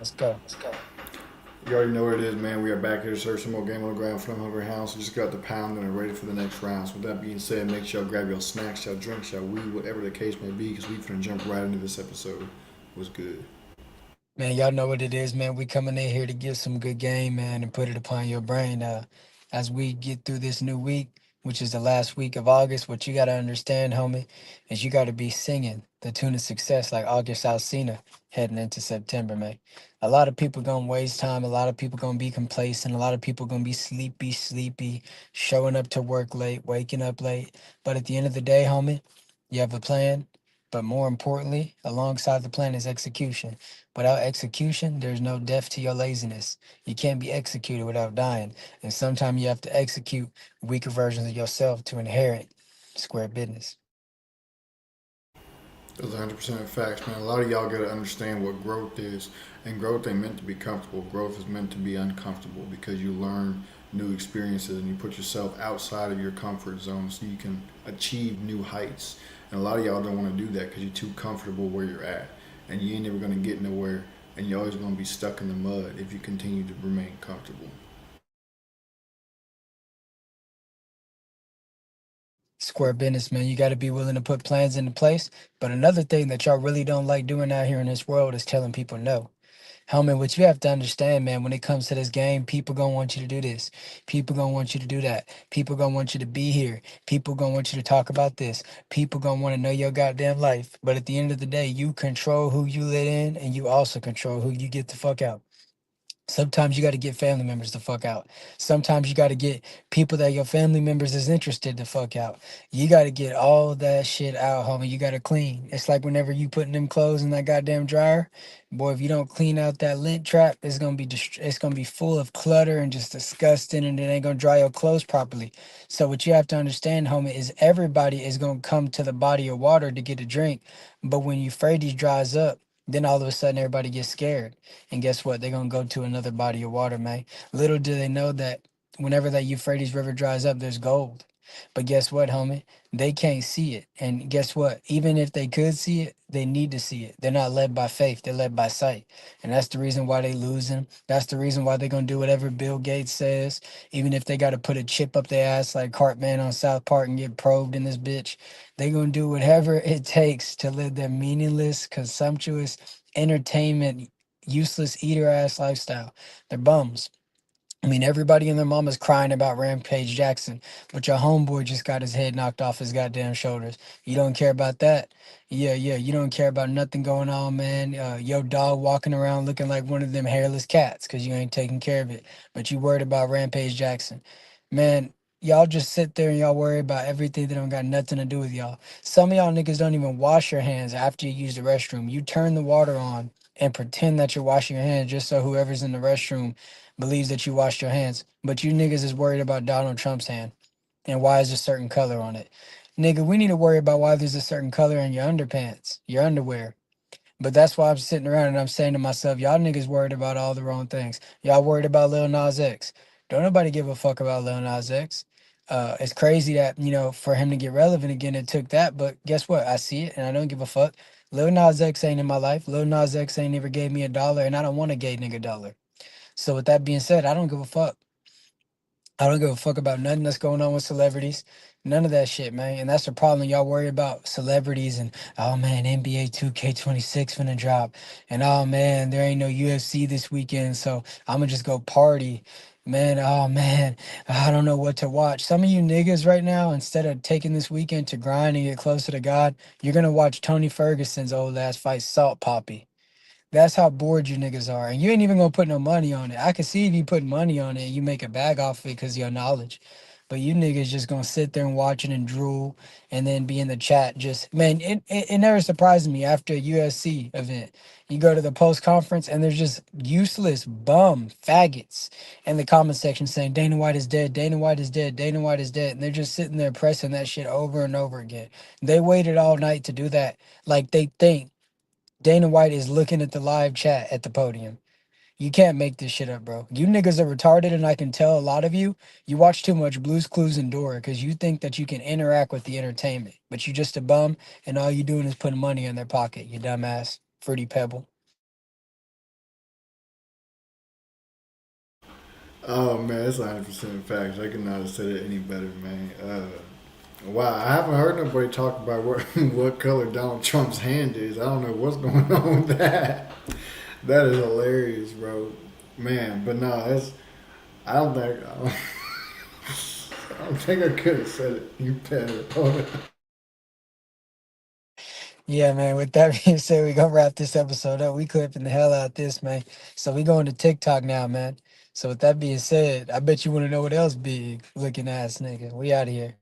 Let's go. You already know what it is, man. We are back here to serve some more game on the ground from Hungry House. We just got the pound and are ready for the next round. So with that being said, make sure y'all grab your snacks, y'all drinks, y'all weed, whatever the case may be, because we finna jump right into this episode. What's good? Man, y'all know what it is, man. We coming in here to give some good game, man, and put it upon your brain. As we get through this new week, which is the last week of August, what you gotta understand, homie, is you gotta be singing the tune of success like August Alsina heading into September, man. A lot of people gonna waste time, a lot of people gonna be complacent, a lot of people gonna be sleepy, showing up to work late, waking up late. But at the end of the day, homie, you have a plan. But more importantly, alongside the plan is execution. Without execution, there's no death to your laziness. You can't be executed without dying. And sometimes you have to execute weaker versions of yourself to inherit square business. Those are 100% facts, man. A lot of y'all gotta understand what growth is. And growth ain't meant to be comfortable. Growth is meant to be uncomfortable because you learn new experiences and you put yourself outside of your comfort zone so you can achieve new heights. And a lot of y'all don't want to do that because you're too comfortable where you're at. And you ain't never gonna get nowhere. And you're always gonna be stuck in the mud if you continue to remain comfortable. Square business, man. You got to be willing to put plans into place. But another thing that y'all really don't like doing out here in this world is telling people no. Helmet, what you have to understand, man, when it comes to this game, people gonna want you to do this. People gonna want you to do that. People gonna want you to be here. People gonna want you to talk about this. People gonna want to know your goddamn life. But at the end of the day, you control who you let in, and you also control who you get the fuck out. Sometimes you got to get family members the fuck out. Sometimes you got to get people that your family members is interested to fuck out. You got to get all that shit out, homie. You got to clean. It's like whenever you putting them clothes in that goddamn dryer, boy. If you don't clean out that lint trap, it's gonna be it's gonna be full of clutter and just disgusting, and it ain't gonna dry your clothes properly. So what you have to understand, homie, is everybody is gonna come to the body of water to get a drink, but when Euphrates dries up, then all of a sudden everybody gets scared. And guess what? They're gonna go to another body of water, man. Little do they know that whenever that Euphrates River dries up, there's gold. But guess what, homie? They can't see it. And guess what? Even if they could see it, they need to see it. They're not led by faith, they're led by sight. And that's the reason why they losing. That's the reason why they're gonna do whatever Bill Gates says. Even if they gotta put a chip up their ass like Cartman on South Park and get probed in this bitch. They're gonna do whatever it takes to live their meaningless, consumptuous entertainment useless eater ass lifestyle. They're bums. I mean, everybody and their mama's crying about Rampage Jackson, but your homeboy just got his head knocked off his goddamn shoulders. You don't care about that? Yeah, you don't care about nothing going on, man. Your dog walking around looking like one of them hairless cats because you ain't taking care of it, but you worried about Rampage Jackson. Man, y'all just sit there and y'all worry about everything that don't got nothing to do with y'all. Some of y'all niggas don't even wash your hands after you use the restroom. You turn the water on and pretend that you're washing your hands just so whoever's in the restroom believes that you washed your hands, but you niggas is worried about Donald Trump's hand and why is a certain color on it. Nigga, we need to worry about why there's a certain color in your underpants, your underwear. But that's why I'm sitting around and I'm saying to myself, y'all niggas worried about all the wrong things. Y'all worried about Lil Nas X. Don't nobody give a fuck about Lil Nas X. It's crazy that, for him to get relevant again, it took that. But guess what? I see it and I don't give a fuck. Lil Nas X ain't in my life. Lil Nas X ain't never gave me a dollar and I don't want a gay nigga dollar. So with that being said, I don't give a fuck. I don't give a fuck about nothing that's going on with celebrities. None of that shit, man. And that's the problem. Y'all worry about celebrities and oh man, NBA 2K26 finna drop. And oh man, there ain't no UFC this weekend, so I'ma just go party. Man, oh man, I don't know what to watch. Some of you niggas right now, instead of taking this weekend to grind and get closer to God, you're gonna watch Tony Ferguson's old ass fight Salt Poppy. That's how bored you niggas are. And you ain't even gonna put no money on it. I can see if you put money on it, you make a bag off of it because of your knowledge. But you niggas just gonna sit there and watch it and drool and then be in the chat just man, it never surprises me after a USC event. You go to the post conference and there's just useless bum faggots in the comment section saying Dana White is dead, Dana White is dead, Dana White is dead. And they're just sitting there pressing that shit over and over again. They waited all night to do that. Like they think Dana White is looking at the live chat at the podium. You can't make this shit up, bro. You niggas are retarded, and I can tell a lot of you, you watch too much Blues Clues and Dora because you think that you can interact with the entertainment, but you just a bum, and all you doing is putting money in their pocket, you dumbass. Fruity Pebble. Oh man, that's 100% facts. I could not have said it any better, man. Wow, I haven't heard nobody talk about what what color Donald Trump's hand is. I don't know what's going on with that. That is hilarious, bro. Man, but no, that's I don't think I don't think I could have said it. You better. Yeah, man. With that being said, we gonna wrap this episode up. We clipping the hell out this, man. So we going to TikTok now, man. So with that being said, I bet you want to know what else big looking ass nigga. We out of here.